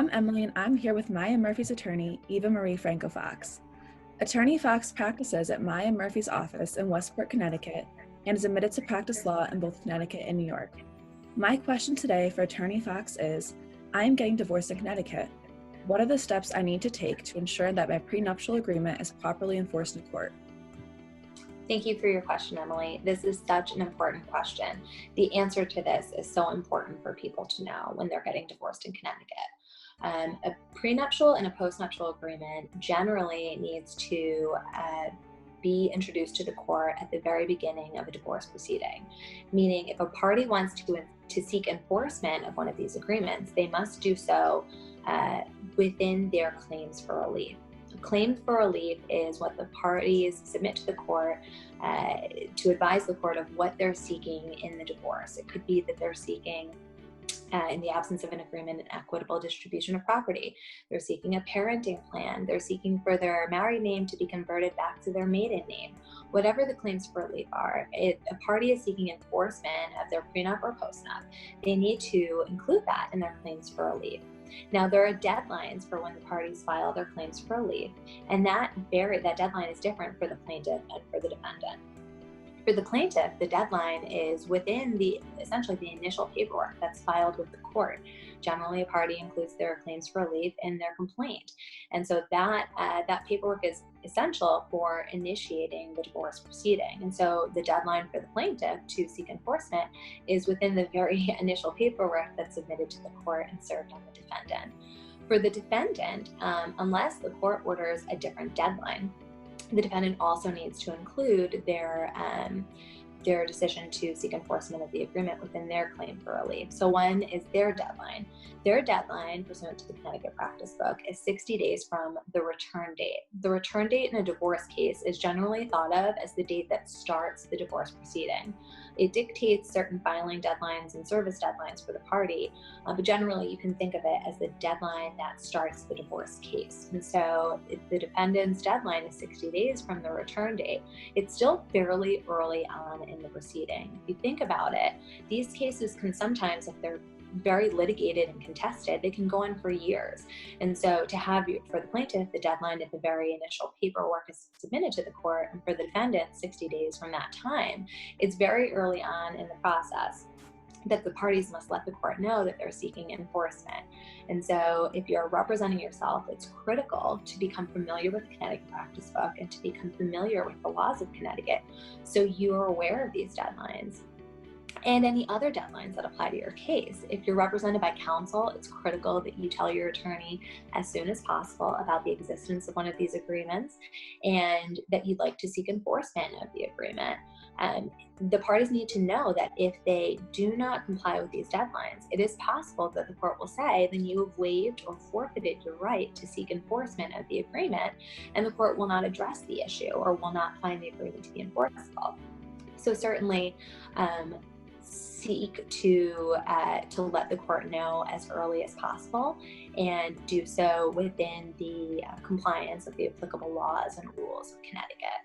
I'm Emily, and I'm here with Maya Murphy's attorney, Eva Marie Franco-Fox. Attorney Fox practices at Maya Murphy's office in Westport, Connecticut, and is admitted to practice law in both Connecticut and New York. My question today for Attorney Fox is, I am getting divorced in Connecticut. What are the steps I need to take to ensure that my prenuptial agreement is properly enforced in court? Thank you for your question, Emily. This is such an important question. The answer to this is so important for people to know when they're getting divorced in Connecticut. A prenuptial and a postnuptial agreement generally needs to be introduced to the court at the very beginning of a divorce proceeding. Meaning, if a party wants to seek enforcement of one of these agreements, they must do so within their claims for relief. Claim for relief is what the parties submit to the court to advise the court of what they're seeking in the divorce. It could be that they're seeking, in the absence of an agreement, an equitable distribution of property. They're seeking a parenting plan. They're seeking for their married name to be converted back to their maiden name. Whatever the claims for relief are, if a party is seeking enforcement of their prenup or postnup, they need to include that in their claims for relief. Now, there are deadlines for when the parties file their claims for relief, and that deadline is different for the plaintiff and for the defendant. For the plaintiff, the deadline is within essentially the initial paperwork that's filed with the court. Generally, a party includes their claims for relief in their complaint. And so that paperwork is essential for initiating the divorce proceeding. And so the deadline for the plaintiff to seek enforcement is within the very initial paperwork that's submitted to the court and served on the defendant. For the defendant, unless the court orders a different deadline, the defendant also needs to include their decision to seek enforcement of the agreement within their claim for relief. So one is their deadline. Their deadline, pursuant to the Connecticut practice book, is 60 days from the return date. The return date in a divorce case is generally thought of as the date that starts the divorce proceeding. It dictates certain filing deadlines and service deadlines for the party, but generally you can think of it as the deadline that starts the divorce case. And so if the defendant's deadline is 60 days from the return date, it's still fairly early on in the proceeding. If you think about it, these cases can sometimes, if they're very litigated and contested, they can go on for years. And so to have, for the plaintiff, the deadline at the very initial paperwork is submitted to the court, and for the defendant, 60 days from that time, it's very early on in the process that the parties must let the court know that they're seeking enforcement. And so if you're representing yourself, it's critical to become familiar with the Connecticut practice book and to become familiar with the laws of Connecticut so you're aware of these deadlines and any other deadlines that apply to your case. If you're represented by counsel, it's critical that you tell your attorney as soon as possible about the existence of one of these agreements and that you'd like to seek enforcement of the agreement. The parties need to know that if they do not comply with these deadlines, it is possible that the court will say, then you have waived or forfeited your right to seek enforcement of the agreement, and the court will not address the issue or will not find the agreement to be enforceable. So certainly, seek to let the court know as early as possible and do so within the compliance of the applicable laws and rules of Connecticut.